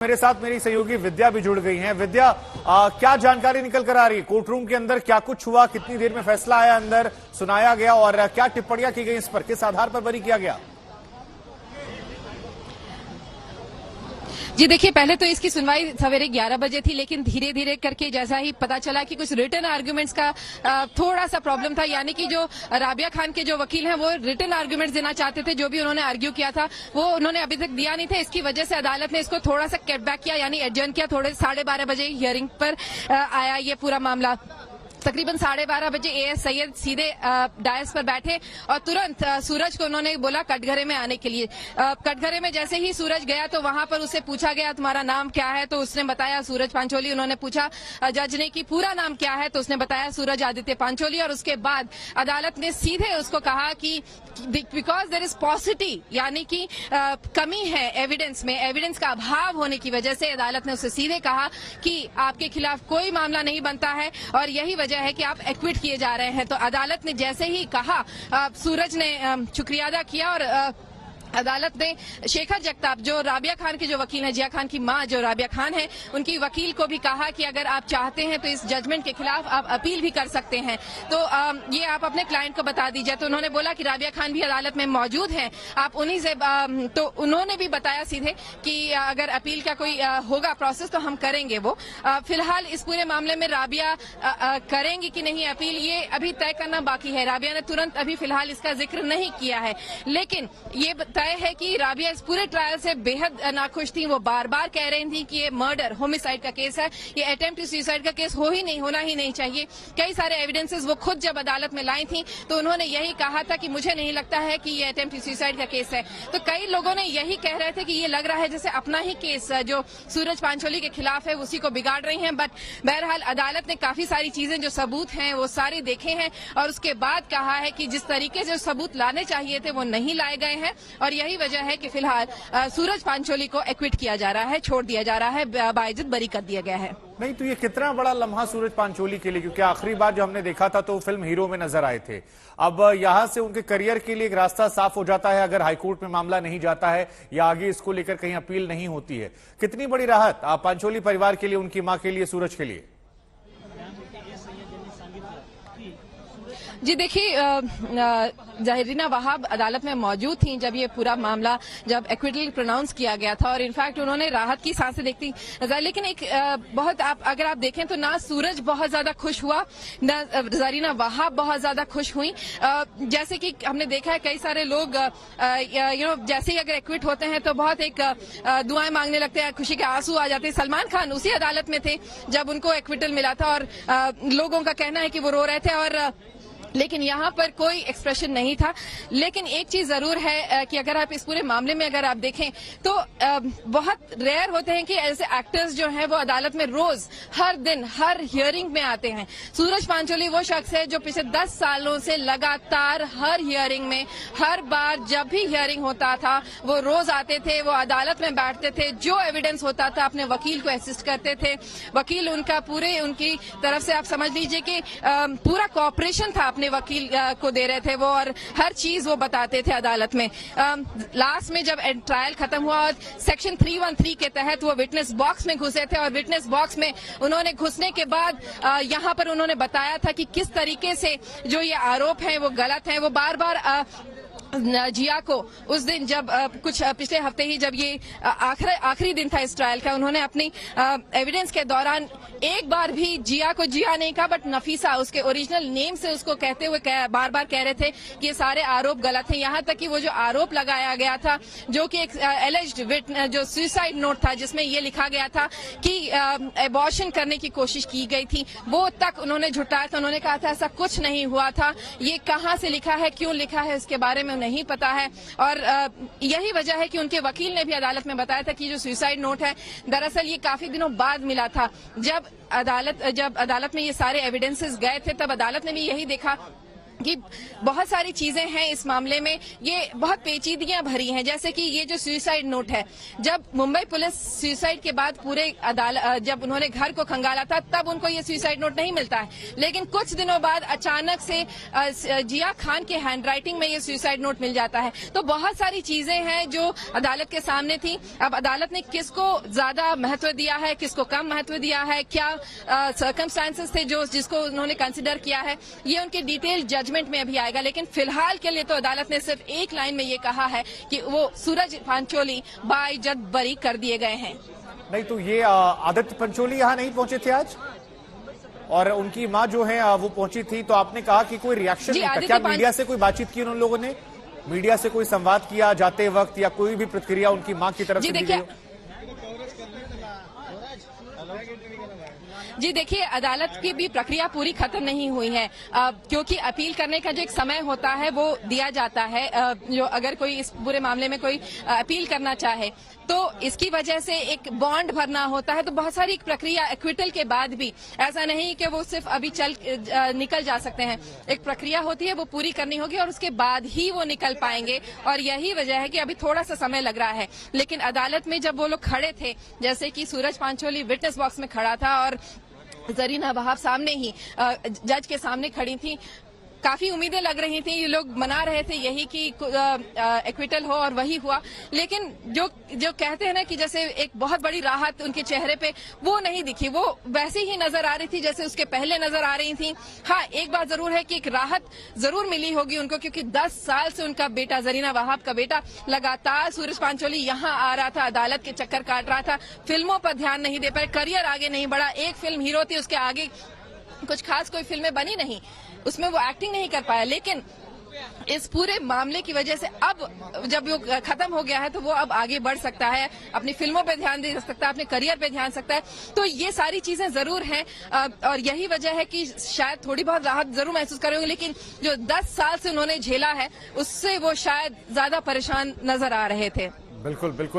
मेरे साथ मेरी सहयोगी विद्या भी जुड़ गई हैं। विद्या, क्या जानकारी निकल कर आ रही है? कोर्ट रूम के अंदर क्या कुछ हुआ, कितनी देर में फैसला आया, अंदर सुनाया गया और क्या टिप्पणियां की गई इस पर, किस आधार पर बरी किया गया? जी देखिए, पहले तो इसकी सुनवाई सवेरे 11 बजे थी, लेकिन धीरे धीरे करके जैसा ही पता चला कि कुछ रिटन आर्गुमेंट्स का थोड़ा सा प्रॉब्लम था, यानी कि जो राबिया खान के जो वकील हैं वो रिटन आर्गुमेंट्स देना चाहते थे। जो भी उन्होंने आर्ग्यू किया था वो उन्होंने अभी तक दिया नहीं था। इसकी वजह से अदालत ने इसको थोड़ा सा कट बैक किया, यानी एडजर्न किया। 12:30 बजे हियरिंग पर आया ये पूरा मामला। तकरीबन 12:30 बजे एएस सैयद सीधे डायस पर बैठे और तुरंत सूरज को उन्होंने बोला कटघरे में आने के लिए। कटघरे में जैसे ही सूरज गया तो वहां पर उसे पूछा गया तुम्हारा नाम क्या है, तो उसने बताया सूरज पांचोली। उन्होंने पूछा जज ने कि पूरा नाम क्या है, तो उसने बताया सूरज आदित्य पांचोली। और उसके बाद अदालत ने सीधे उसको कहा कि बिकॉज देयर इज पॉसिटी, यानी कि कमी है एविडेंस में, एविडेंस का अभाव होने की वजह से अदालत ने उसे सीधे कहा कि आपके खिलाफ कोई मामला नहीं बनता है और यही वजह है कि आप एक्विट किए जा रहे हैं। तो अदालत ने जैसे ही कहा, सूरज ने शुक्रिया अदा किया और अदालत ने शेखर जगताप, जो राबिया खान के जो वकील हैं, जिया खान की मां जो राबिया खान है, उनकी वकील को भी कहा कि अगर आप चाहते हैं तो इस जजमेंट के खिलाफ आप अपील भी कर सकते हैं, तो ये आप अपने क्लाइंट को बता दीजिए। तो उन्होंने बोला कि राबिया खान भी अदालत में मौजूद हैं, आप उन्हीं से तो उन्होंने भी बताया सीधे कि अगर अपील का कोई होगा प्रोसेस तो हम करेंगे वो। फिलहाल इस पूरे मामले में राबिया करेंगी कि नहीं अपील, ये अभी तय करना बाकी है। राबिया ने तुरंत अभी फिलहाल इसका जिक्र नहीं किया है, लेकिन ये तय है कि राबिया इस पूरे ट्रायल से बेहद नाखुश थी। वो बार बार कह रही थी कि ये मर्डर होमिसाइड का केस है, ये अटेम्प्ट टू सुसाइड का केस होना ही नहीं चाहिए। कई सारे एविडेंसेस वो खुद जब अदालत में लाई थी तो उन्होंने यही कहा था कि मुझे नहीं लगता है कि ये अटेम्प्ट टू सुसाइड का केस है। तो कई लोगों ने यही कह रहे थे कि ये लग रहा है जैसे अपना ही केस जो सूरज पांचोली के खिलाफ है उसी को बिगाड़ रही हैं। बट बहरहाल अदालत ने काफी सारी चीजें जो सबूत हैं वो सारे देखे हैं और उसके बाद कहा है कि जिस तरीके से सबूत लाने चाहिए थे वो नहीं लाए गए हैं और यही वजह है कि फिलहाल सूरज पांचोली को एक्विट किया जा रहा है, छोड़ दिया जा रहा है, बाइज्जत बरी कर दिया गया है। नहीं तो ये कितना बड़ा लम्हा सूरज पांचोली के लिए, क्योंकि आखिरी बार जो हमने देखा था तो फिल्म हीरो में नजर आए थे। अब यहां से उनके करियर के लिए एक रास्ता साफ हो जाता है अगर हाईकोर्ट में मामला नहीं जाता है या आगे इसको लेकर कहीं अपील नहीं होती है। कितनी बड़ी राहत पांचोली परिवार के लिए, उनकी मां के लिए, सूरज के लिए? जी देखिए, जहरीना वहाब अदालत में मौजूद थी जब ये पूरा मामला, जब एक्विटल प्रोनाउंस किया गया था और इनफैक्ट उन्होंने राहत की सांसें देखती नजर। लेकिन एक बहुत अगर आप देखें तो ना सूरज बहुत ज्यादा खुश हुआ, ना जहरीना वहाब बहुत ज्यादा खुश हुई। जैसे कि हमने देखा है कई सारे लोग जैसे ही अगर एक्विट होते हैं तो बहुत एक दुआएं मांगने लगते हैं, खुशी के आंसू आ जाते हैं। सलमान खान उसी अदालत में थे जब उनको एक्विटल मिला था और लोगों का कहना है कि वो रो रहे थे और लेकिन यहाँ पर कोई एक्सप्रेशन नहीं था। लेकिन एक चीज जरूर है कि अगर आप इस पूरे मामले में अगर आप देखें तो बहुत रेयर होते हैं कि ऐसे एक्टर्स जो हैं वो अदालत में रोज हर दिन हर हियरिंग में आते हैं। सूरज पांचोली वो शख्स है जो पिछले 10 सालों से लगातार हर हियरिंग में, हर बार जब भी हियरिंग होता था वो रोज आते थे, वो अदालत में बैठते थे, जो एविडेंस होता था अपने वकील को असिस्ट करते थे। वकील उनका पूरे उनकी तरफ से आप समझ लीजिए कि पूरा कॉपरेशन था, अपने वकील को दे रहे थे वो और हर चीज वो बताते थे अदालत में। लास्ट में जब ट्रायल खत्म हुआ और सेक्शन 313 के तहत वो विटनेस बॉक्स में घुसे थे और विटनेस बॉक्स में उन्होंने घुसने के बाद यहाँ पर उन्होंने बताया था कि किस तरीके से जो ये आरोप हैं वो गलत हैं। वो बार बार जिया को उस दिन जब कुछ पिछले हफ्ते ही जब ये आखिरी दिन था इस ट्रायल का, उन्होंने अपनी एविडेंस के दौरान एक बार भी जिया को जिया नहीं कहा बट नफीसा उसके ओरिजिनल नेम से उसको कहते हुए बार बार कह रहे थे कि ये सारे आरोप गलत हैं। यहाँ तक कि वो जो आरोप लगाया गया था जो कि एक एलिज्ड जो सुसाइड नोट था जिसमें ये लिखा गया था कि एबॉर्शन करने की कोशिश की गई थी, वो तक उन्होंने झुटाया था। उन्होंने कहा था ऐसा कुछ नहीं हुआ था, ये कहाँ से लिखा है, क्यों लिखा है, इसके बारे में नहीं पता है। और यही वजह है कि उनके वकील ने भी अदालत में बताया था कि जो सुसाइड नोट है दरअसल ये काफी दिनों बाद मिला था। जब अदालत में ये सारे एविडेंसेस गए थे तब अदालत ने भी यही देखा कि बहुत सारी चीजें हैं इस मामले में, ये बहुत पेचीदगियां भरी हैं। जैसे कि ये जो सुसाइड नोट है, जब मुंबई पुलिस सुसाइड के बाद पूरे जब उन्होंने घर को खंगाला था तब उनको ये सुसाइड नोट नहीं मिलता है, लेकिन कुछ दिनों बाद अचानक से जिया खान के हैंडराइटिंग में ये सुसाइड नोट मिल जाता है। तो बहुत सारी चीजें हैं जो अदालत के सामने थी। अब अदालत ने किसको ज्यादा महत्व दिया है, किसको कम महत्व दिया है, क्या सर्कमस्टांसेस थे जिसको उन्होंने कंसिडर किया है, ये उनके डिटेल जजमेंट में अभी आएगा। लेकिन फिलहाल के लिए तो अदालत ने सिर्फ एक लाइन में ये कहा है कि वो सूरज पांचोली बाइज्जत बरी कर दिए गए हैं। नहीं तो ये आदित्य पंचोली यहाँ नहीं पहुंचे थे आज, और उनकी मां जो है वो पहुंची थी, तो आपने कहा कि कोई रिएक्शन नहीं था। क्या मीडिया से कोई बातचीत की उन लोगों ने, मीडिया से कोई संवाद किया जाते वक्त, या कोई भी प्रतिक्रिया उनकी मां की तरफ से दी गई? जी देखिए, अदालत की भी प्रक्रिया पूरी खत्म नहीं हुई है, क्योंकि अपील करने का जो एक समय होता है वो दिया जाता है। जो अगर कोई इस पूरे मामले में कोई अपील करना चाहे तो इसकी वजह से एक बॉन्ड भरना होता है। तो बहुत सारी प्रक्रिया, एक्विटल के बाद भी ऐसा नहीं कि वो सिर्फ अभी निकल जा सकते हैं। एक प्रक्रिया होती है, वो पूरी करनी होगी और उसके बाद ही वो निकल पाएंगे, और यही वजह है कि अभी थोड़ा सा समय लग रहा है। लेकिन अदालत में जब वो लोग खड़े थे, जैसे कि सूरज पांचोली विटनेस बॉक्स में खड़ा था और जरीना वहाब सामने ही जज के सामने खड़ी थी, काफी उम्मीदें लग रही थी। ये लोग मना रहे थे यही कि एक्विटल हो, और वही हुआ। लेकिन जो कहते हैं ना कि जैसे एक बहुत बड़ी राहत उनके चेहरे पे, वो नहीं दिखी। वो वैसी ही नजर आ रही थी जैसे उसके पहले नजर आ रही थी। हाँ, एक बात जरूर है कि एक राहत जरूर मिली होगी उनको, क्योंकि 10 साल से उनका बेटा, जरीना वहाब का बेटा, लगातार सूरज पांचोली यहाँ आ रहा था, अदालत के चक्कर काट रहा था, फिल्मों पर ध्यान नहीं दे पाए, करियर आगे नहीं बढ़ा। एक फिल्म हीरो थी, उसके आगे कुछ खास कोई फिल्में बनी नहीं, उसमें वो एक्टिंग नहीं कर पाया। लेकिन इस पूरे मामले की वजह से अब जब वो खत्म हो गया है तो वो अब आगे बढ़ सकता है, अपनी फिल्मों पे ध्यान दे सकता है, अपने करियर पे ध्यान सकता है। तो ये सारी चीजें जरूर हैं, और यही वजह है कि शायद थोड़ी बहुत राहत जरूर महसूस करेंगे। लेकिन जो 10 साल से उन्होंने झेला है, उससे वो शायद ज्यादा परेशान नजर आ रहे थे। बिल्कुल बिल्कुल।